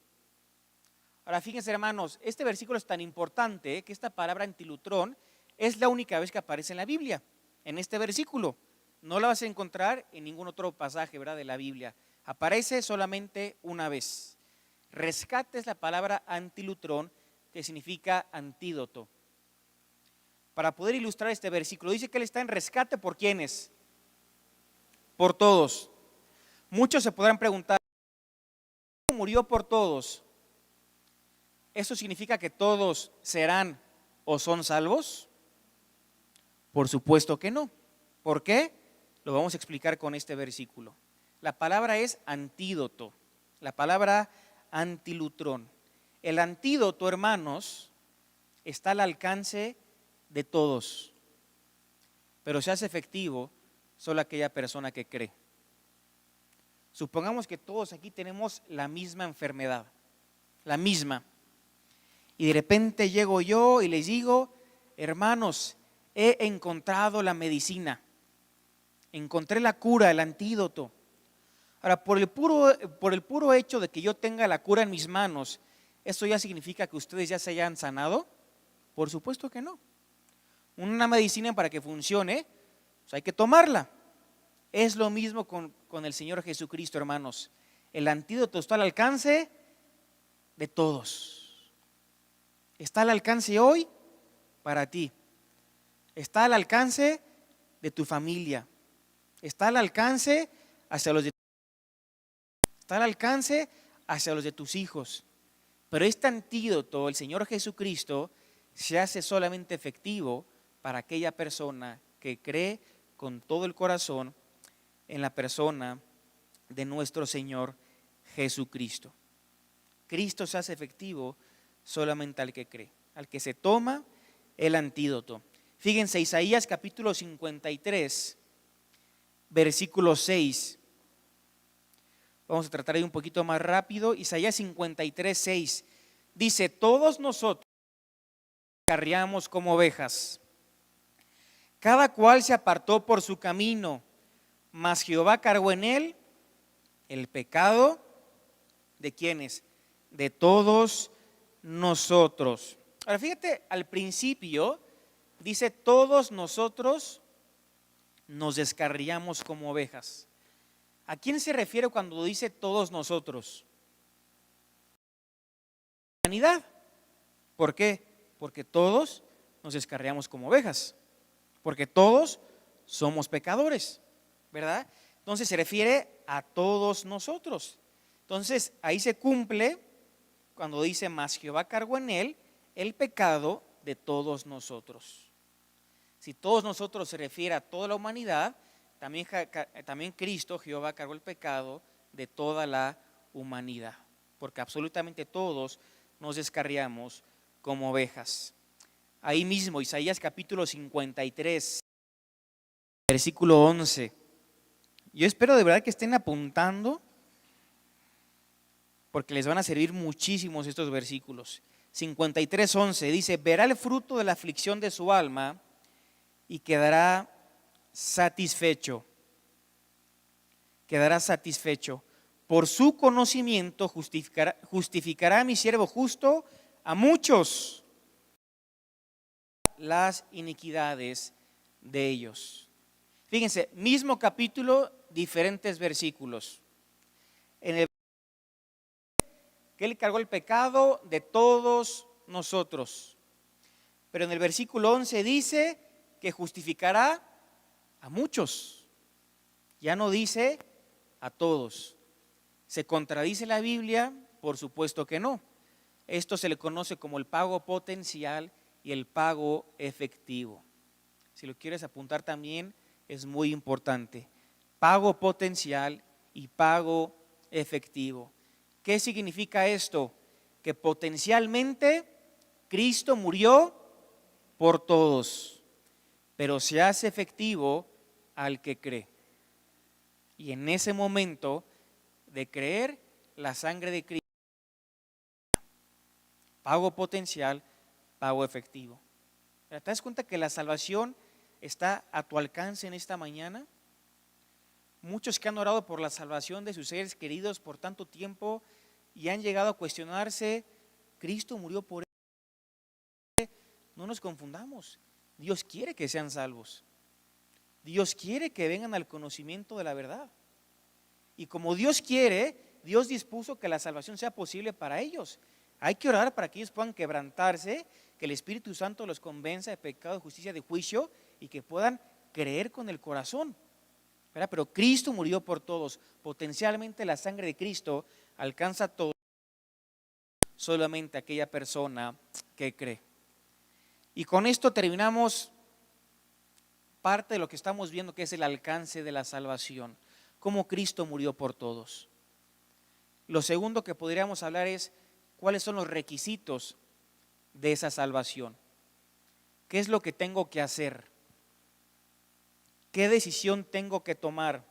Ahora fíjense hermanos, este versículo es tan importante que esta palabra antilutrón es la única vez que aparece en la Biblia, en este versículo. No la vas a encontrar en ningún otro pasaje, ¿verdad?, de la Biblia. Aparece solamente una vez. Rescate es la palabra antilutrón, que significa antídoto. Para poder ilustrar este versículo, dice que él está en rescate por ¿quiénes? Por todos. Muchos se podrán preguntar, ¿murió por todos? ¿Eso significa que todos serán o son salvos? Por supuesto que no. ¿Por qué? Lo vamos a explicar con este versículo. La palabra es antídoto, la palabra antilutrón. El antídoto, hermanos, está al alcance de todos, pero se hace efectivo solo aquella persona que cree. Supongamos que todos aquí tenemos la misma enfermedad, la misma. Y de repente llego yo y les digo, hermanos, he encontrado la medicina, encontré la cura, el antídoto. Ahora, por el puro hecho de que yo tenga la cura en mis manos, ¿eso ya significa que ustedes ya se hayan sanado? Por supuesto que no. Una medicina para que funcione, pues hay que tomarla. Es lo mismo con el Señor Jesucristo, hermanos. El antídoto está al alcance de todos. Está al alcance hoy para ti. Está al alcance de tu familia. Está al alcance hacia los de está al alcance hacia los de tus hijos. Pero este antídoto, el Señor Jesucristo, se hace solamente efectivo para aquella persona que cree con todo el corazón en la persona de nuestro Señor Jesucristo. Cristo se hace efectivo solamente al que cree, al que se toma el antídoto. Fíjense, Isaías capítulo 53, versículo 6. Vamos a tratar ahí un poquito más rápido. Isaías 53, 6 dice, todos nosotros carriamos como ovejas, cada cual se apartó por su camino, mas Jehová cargó en él el pecado de ¿quiénes? De todos nosotros. Ahora fíjate, al principio dice todos nosotros nos descarriamos como ovejas. ¿A quién se refiere cuando dice todos nosotros? Humanidad. ¿Por qué? Porque todos nos descarriamos como ovejas. Porque todos somos pecadores, ¿verdad? Entonces se refiere a todos nosotros. Entonces ahí se cumple cuando dice, mas Jehová cargó en él el pecado de todos nosotros. Si todos nosotros se refiere a toda la humanidad, también Cristo, Jehová, cargó el pecado de toda la humanidad, porque absolutamente todos nos descarriamos como ovejas. Ahí mismo, Isaías capítulo 53, versículo 11. Yo espero de verdad que estén apuntando, porque les van a servir muchísimos estos versículos. 53:11 dice: verá el fruto de la aflicción de su alma y quedará satisfecho. Quedará satisfecho. Por su conocimiento justificará a mi siervo justo a muchos las iniquidades de ellos. Fíjense, mismo capítulo, diferentes versículos. En el que Él cargó el pecado de todos nosotros. Pero en el versículo 11 dice que justificará a muchos. Ya no dice a todos. ¿Se contradice la Biblia? Por supuesto que no. Esto se le conoce como el pago potencial y el pago efectivo. Si lo quieres apuntar también, es muy importante. Pago potencial y pago efectivo. ¿Qué significa esto? Que potencialmente Cristo murió por todos, pero se hace efectivo al que cree. Y en ese momento de creer, la sangre de Cristo, pago potencial, pago efectivo. ¿Te das cuenta que la salvación está a tu alcance en esta mañana? Muchos que han orado por la salvación de sus seres queridos por tanto tiempo y han llegado a cuestionarse, Cristo murió por él. No nos confundamos, Dios quiere que sean salvos. Dios quiere que vengan al conocimiento de la verdad. Y como Dios quiere, Dios dispuso que la salvación sea posible para ellos. Hay que orar para que ellos puedan quebrantarse, que el Espíritu Santo los convenza de pecado, de justicia, de juicio y que puedan creer con el corazón. ¿Verdad? Pero Cristo murió por todos. Potencialmente la sangre de Cristo alcanza a todos, solamente aquella persona que cree. Y con esto terminamos parte de lo que estamos viendo, que es el alcance de la salvación, cómo Cristo murió por todos. Lo segundo que podríamos hablar es cuáles son los requisitos de esa salvación. ¿Qué es lo que tengo que hacer? ¿Qué decisión tengo que tomar?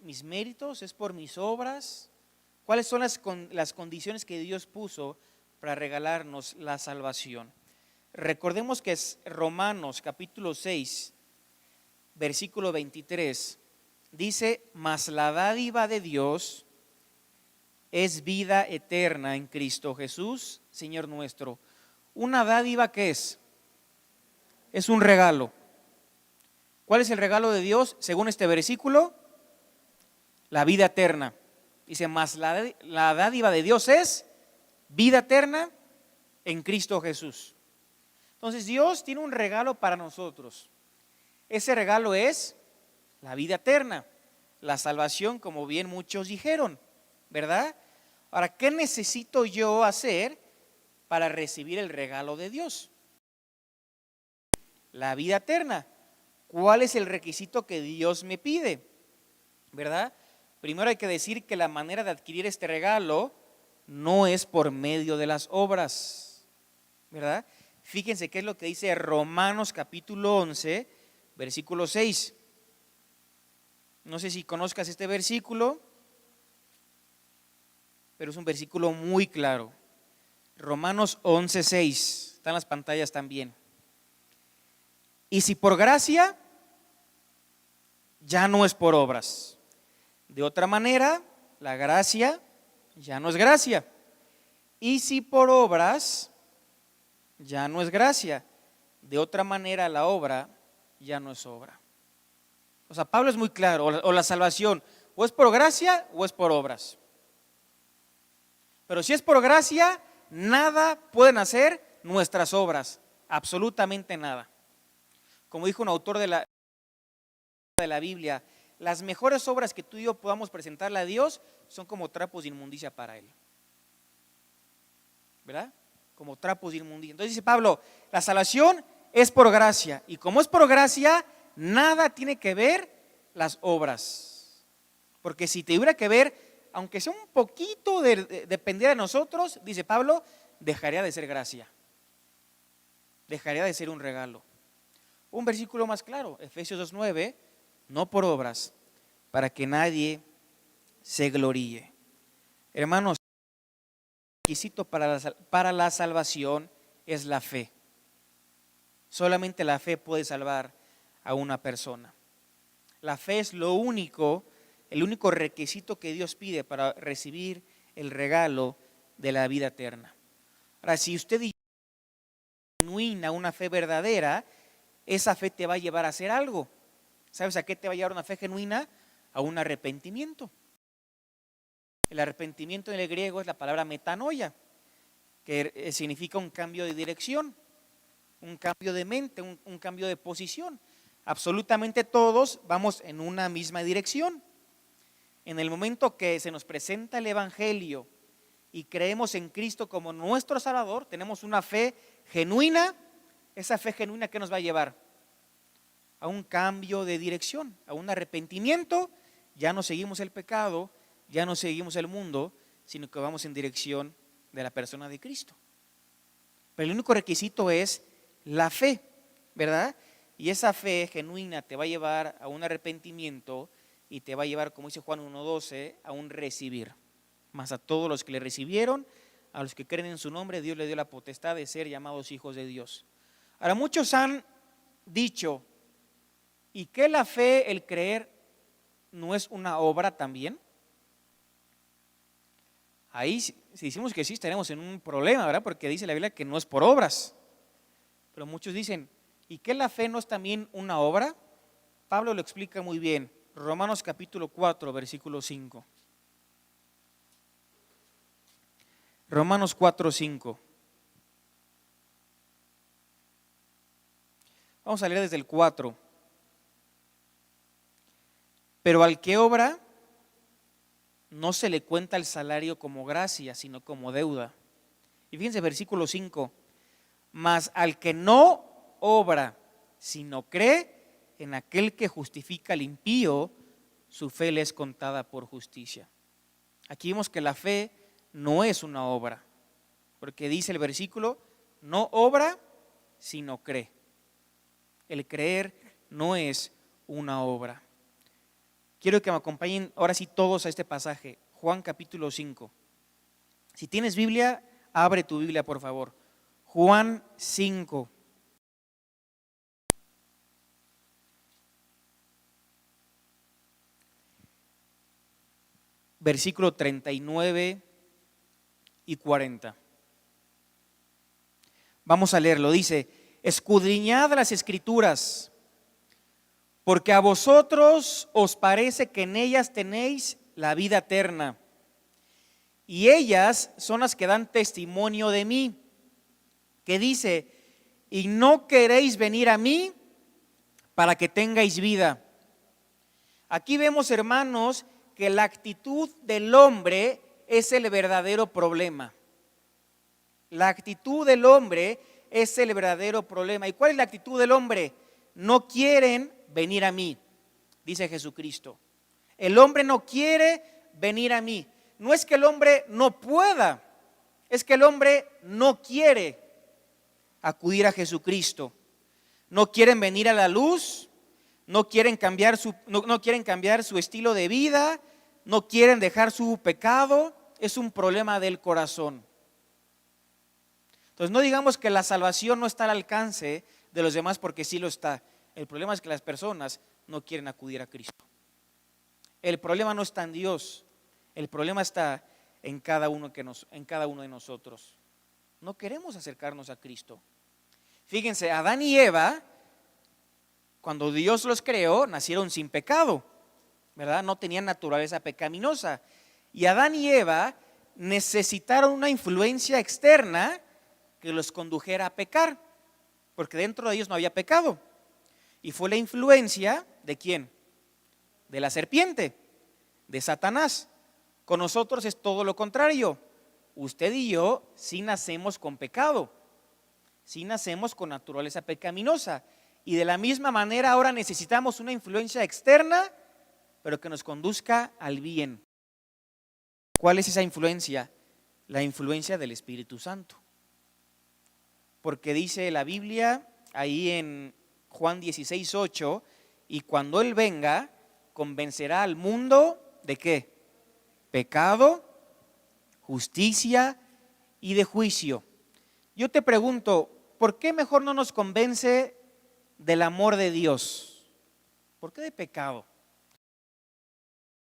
¿Mis méritos? ¿Es por mis obras? ¿Cuáles son las condiciones que Dios puso para regalarnos la salvación? Recordemos que es Romanos capítulo 6, versículo 23, dice: mas la dádiva de Dios es vida eterna en Cristo Jesús, Señor nuestro. ¿Una dádiva qué es? Es un regalo. ¿Cuál es el regalo de Dios según este versículo? La vida eterna. Dice: mas la dádiva de Dios es vida eterna en Cristo Jesús. Entonces Dios tiene un regalo para nosotros. Ese regalo es la vida eterna, la salvación, como bien muchos dijeron, ¿verdad? Ahora, ¿qué necesito yo hacer para recibir el regalo de Dios? La vida eterna. ¿Cuál es el requisito que Dios me pide? ¿Verdad? Primero hay que decir que la manera de adquirir este regalo no es por medio de las obras, ¿verdad? Fíjense qué es lo que dice Romanos capítulo 11, versículo 6. No sé si conozcas este versículo, pero es un versículo muy claro. Romanos 11, 6, está en las pantallas también. Y si por gracia, ya no es por obras. De otra manera, la gracia ya no es gracia. Y si por obras, ya no es gracia. De otra manera, la obra ya no es obra. O sea, Pablo es muy claro, o la salvación o es por gracia o es por obras. Pero si es por gracia, nada pueden hacer nuestras obras, absolutamente nada. Como dijo un autor de la Biblia, las mejores obras que tú y yo podamos presentarle a Dios son como trapos de inmundicia para Él. ¿Verdad? Como trapos de inmundicia. Entonces dice Pablo, la salvación es por gracia. Y como es por gracia, nada tiene que ver las obras. Porque si tuviera que ver, aunque sea un poquito dependiera de nosotros, dice Pablo, dejaría de ser gracia. Dejaría de ser un regalo. Un versículo más claro, Efesios 2:9, no por obras, para que nadie se gloríe. Hermanos, requisito para la salvación es la fe. Solamente la fe puede salvar a una persona. La fe es el único requisito que Dios pide para recibir el regalo de la vida eterna. Ahora, si usted genuina, una fe verdadera, esa fe te va a llevar a hacer algo. ¿Sabes a qué te va a llevar una fe genuina? A un arrepentimiento. El arrepentimiento en el griego es la palabra metanoia, que significa un cambio de dirección, un cambio de mente, un cambio de posición. Absolutamente todos vamos en una misma dirección. En el momento que se nos presenta el Evangelio y creemos en Cristo como nuestro Salvador, tenemos una fe genuina. Esa fe genuina, ¿qué nos va a llevar? A un cambio de dirección, a un arrepentimiento. Ya no seguimos el pecado, ya no seguimos el mundo, sino que vamos en dirección de la persona de Cristo. Pero el único requisito es la fe, ¿verdad? Y esa fe genuina te va a llevar a un arrepentimiento y te va a llevar, como dice Juan 1:12, a un recibir. Mas a todos los que le recibieron, a los que creen en su nombre, Dios le dio la potestad de ser llamados hijos de Dios. Ahora, muchos han dicho, ¿y qué la fe, el creer, no es una obra también? Ahí, si decimos que sí, estaremos en un problema, ¿verdad? Porque dice la Biblia que no es por obras. Pero muchos dicen, ¿y qué la fe no es también una obra? Pablo lo explica muy bien. Romanos capítulo 4, versículo 5. Romanos 4, 5. Vamos a leer desde el 4. Pero al que obra, no se le cuenta el salario como gracia, sino como deuda. Y fíjense, versículo 5. Mas al que no obra, sino cree en aquel que justifica al impío, su fe le es contada por justicia. Aquí vemos que la fe no es una obra, porque dice el versículo, no obra, sino cree. El creer no es una obra. Quiero que me acompañen ahora sí todos a este pasaje, Juan capítulo 5. Si tienes Biblia, abre tu Biblia por favor. Juan 5. Versículo 39 y 40. Vamos a leerlo. Dice, escudriñad las Escrituras, porque a vosotros os parece que en ellas tenéis la vida eterna, y ellas son las que dan testimonio de mí, que dice, y no queréis venir a mí para que tengáis vida. Aquí vemos, hermanos, que la actitud del hombre es el verdadero problema. La actitud del hombre es el verdadero problema. ¿Y cuál es la actitud del hombre? No quieren venir a mí, dice Jesucristo. El hombre no quiere venir a mí. No es que el hombre no pueda, es que el hombre no quiere acudir a Jesucristo. No quieren venir a la luz, no quieren cambiar su estilo de vida, no quieren dejar su pecado. Es un problema del corazón. Entonces no digamos que la salvación no está al alcance de los demás, porque sí lo está. El problema es que las personas no quieren acudir a Cristo. El problema no está en Dios, el problema está en cada uno de nosotros. No queremos acercarnos a Cristo. Fíjense, Adán y Eva, cuando Dios los creó, nacieron sin pecado, ¿verdad? No tenían naturaleza pecaminosa. Y Adán y Eva necesitaron una influencia externa que los condujera a pecar, porque dentro de ellos no había pecado. Y fue la influencia ¿de quién? De la serpiente, de Satanás. Con nosotros es todo lo contrario. Usted y yo sí nacemos con pecado, sí nacemos con naturaleza pecaminosa. Y de la misma manera ahora necesitamos una influencia externa, pero que nos conduzca al bien. ¿Cuál es esa influencia? La influencia del Espíritu Santo. Porque dice la Biblia ahí en Juan 16:8, y cuando Él venga, convencerá al mundo ¿de qué? Pecado, justicia y de juicio. Yo te pregunto, ¿por qué mejor no nos convence del amor de Dios? ¿Por qué de pecado?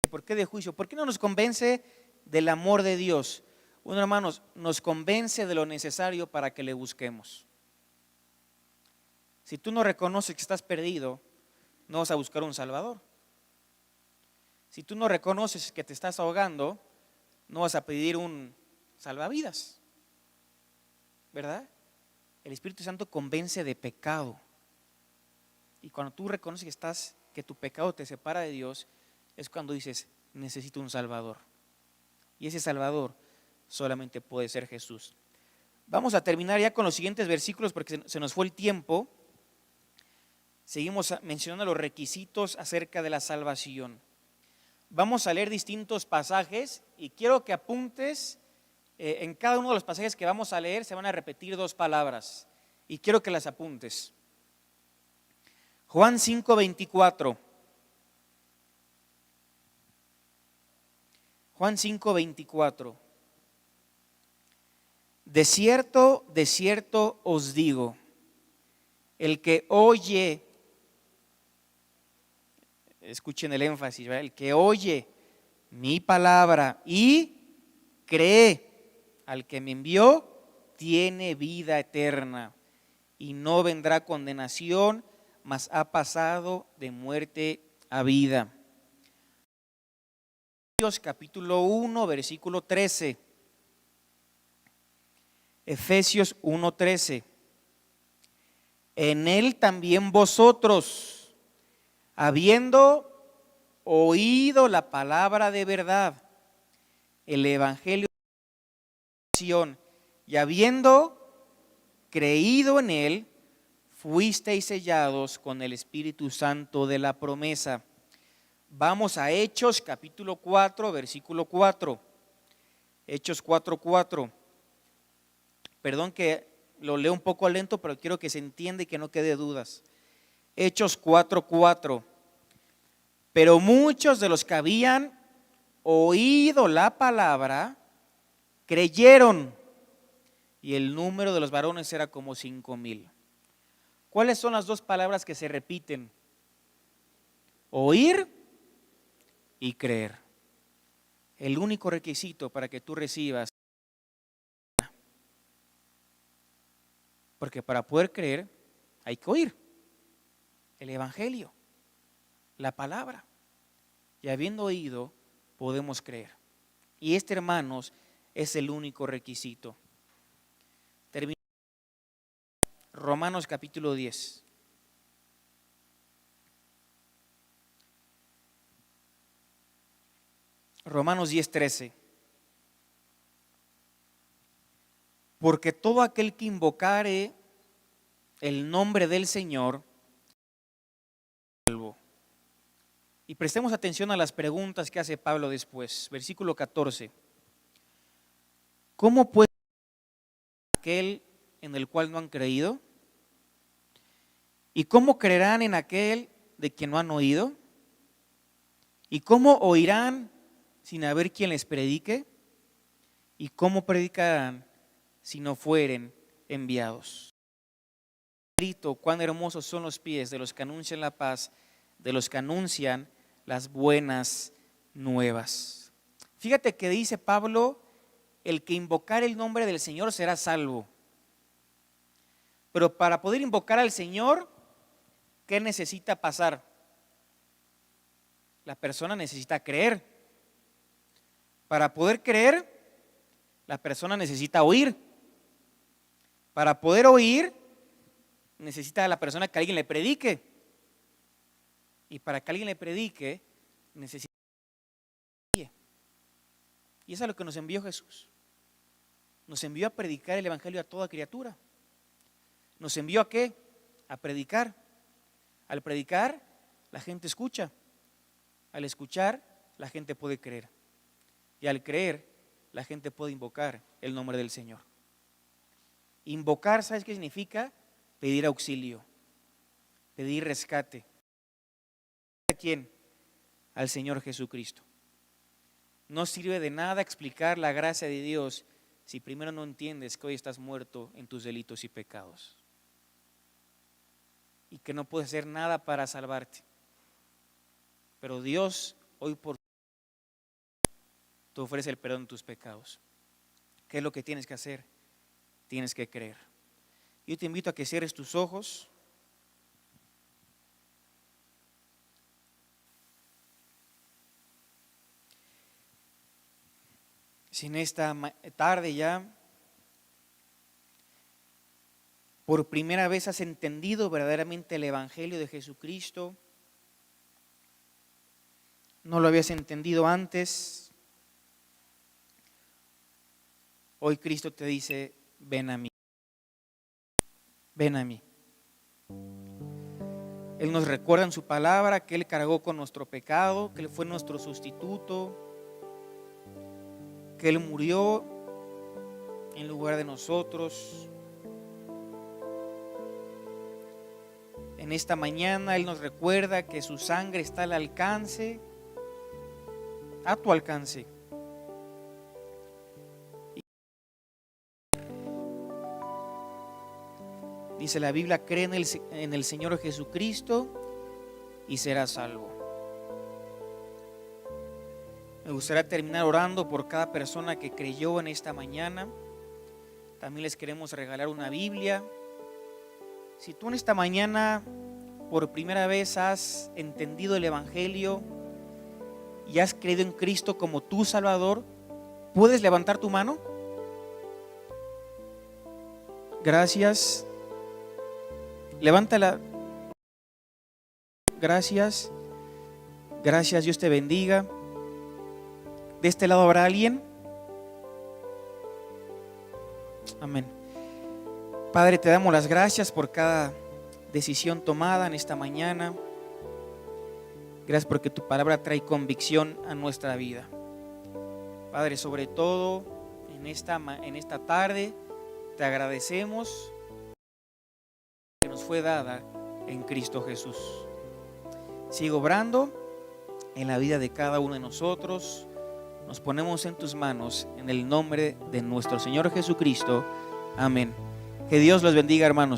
¿Por qué de juicio? ¿Por qué no nos convence del amor de Dios? Bueno, hermanos, nos convence de lo necesario para que le busquemos. Si tú no reconoces que estás perdido, no vas a buscar un Salvador. Si tú no reconoces que te estás ahogando, no vas a pedir un salvavidas, ¿verdad? El Espíritu Santo convence de pecado. Y cuando tú reconoces que tu pecado te separa de Dios, es cuando dices, necesito un Salvador. Y ese Salvador solamente puede ser Jesús. Vamos a terminar ya con los siguientes versículos porque se nos fue el tiempo. Seguimos mencionando los requisitos acerca de la salvación. Vamos a leer distintos pasajes y quiero que apuntes, en cada uno de los pasajes que vamos a leer se van a repetir dos palabras y quiero que las apuntes. Juan 5:24. Juan 5:24. De cierto os digo, el que oye, escuchen el énfasis, ¿verdad? El que oye mi palabra y cree al que me envió, tiene vida eterna y no vendrá condenación, mas ha pasado de muerte a vida. Capítulo 1, versículo 13. Efesios 1:13. En él también vosotros, habiendo oído la palabra de verdad, el evangelio de salvación, y habiendo creído en él, fuisteis sellados con el Espíritu Santo de la promesa. Vamos a Hechos capítulo 4, versículo 4. Hechos 4:4. Perdón que lo leo un poco lento, pero quiero que se entienda y que no quede dudas. Hechos 4:4. Pero muchos de los que habían oído la palabra creyeron, y el número de los varones era como 5,000. ¿Cuáles son las dos palabras que se repiten? Oír y creer. El único requisito para que tú recibas, porque para poder creer hay que oír el evangelio, la palabra, y habiendo oído podemos creer. Y este, hermanos, es el único requisito. Terminamos. Romanos capítulo 10. Romanos 10:13. Porque todo aquel que invocare el nombre del Señor, salvo. Y prestemos atención a las preguntas que hace Pablo después. Versículo 14. ¿Cómo puede aquel en el cual no han creído? ¿Y cómo creerán en aquel de quien no han oído? ¿Y cómo oirán sin haber quien les predique? ¿Y cómo predicarán si no fueren enviados? Cuán hermosos son los pies de los que anuncian la paz, de los que anuncian las buenas nuevas. Fíjate que dice Pablo, el que invocar el nombre del Señor será salvo. Pero para poder invocar al Señor, ¿qué necesita pasar? La persona necesita creer. Para poder creer, la persona necesita oír. Para poder oír, necesita a la persona que alguien le predique. Y para que alguien le predique, necesita que alguien. Y eso es a lo que nos envió Jesús. Nos envió a predicar el evangelio a toda criatura. ¿Nos envió a qué? A predicar. Al predicar, la gente escucha. Al escuchar, la gente puede creer. Y al creer, la gente puede invocar el nombre del Señor. Invocar, ¿sabes qué significa? Pedir auxilio, pedir rescate. ¿A quién? Al Señor Jesucristo. No sirve de nada explicar la gracia de Dios si primero no entiendes que hoy estás muerto en tus delitos y pecados y que no puedes hacer nada para salvarte? Pero Dios hoy por te ofrece el perdón de tus pecados. ¿Qué es lo que tienes que hacer? Tienes que creer. Yo te invito a que cierres tus ojos. Si en esta tarde ya por primera vez has entendido verdaderamente el Evangelio de Jesucristo, no lo habías entendido antes, hoy Cristo te dice: ven a mí, ven a mí. Él nos recuerda en su palabra que Él cargó con nuestro pecado, que Él fue nuestro sustituto, que Él murió en lugar de nosotros. En esta mañana Él nos recuerda que su sangre está al alcance, a tu alcance. Dice la Biblia: cree en el Señor Jesucristo y serás salvo. Me gustaría terminar orando por cada persona que creyó en esta mañana. También les queremos regalar una Biblia. Si tú en esta mañana por primera vez has entendido el Evangelio y has creído en Cristo como tu Salvador, ¿puedes levantar tu mano? Gracias. Levántala. Gracias. Gracias, Dios te bendiga. ¿De este lado habrá alguien? Amén. Padre, te damos las gracias por cada decisión tomada en esta mañana. Gracias porque tu palabra trae convicción a nuestra vida. Padre, sobre todo en esta tarde, te agradecemos que nos fue dada en Cristo Jesús. Sigue obrando en la vida de cada uno de nosotros. Nos ponemos en tus manos en el nombre de nuestro Señor Jesucristo. Amén. Que Dios los bendiga, hermanos.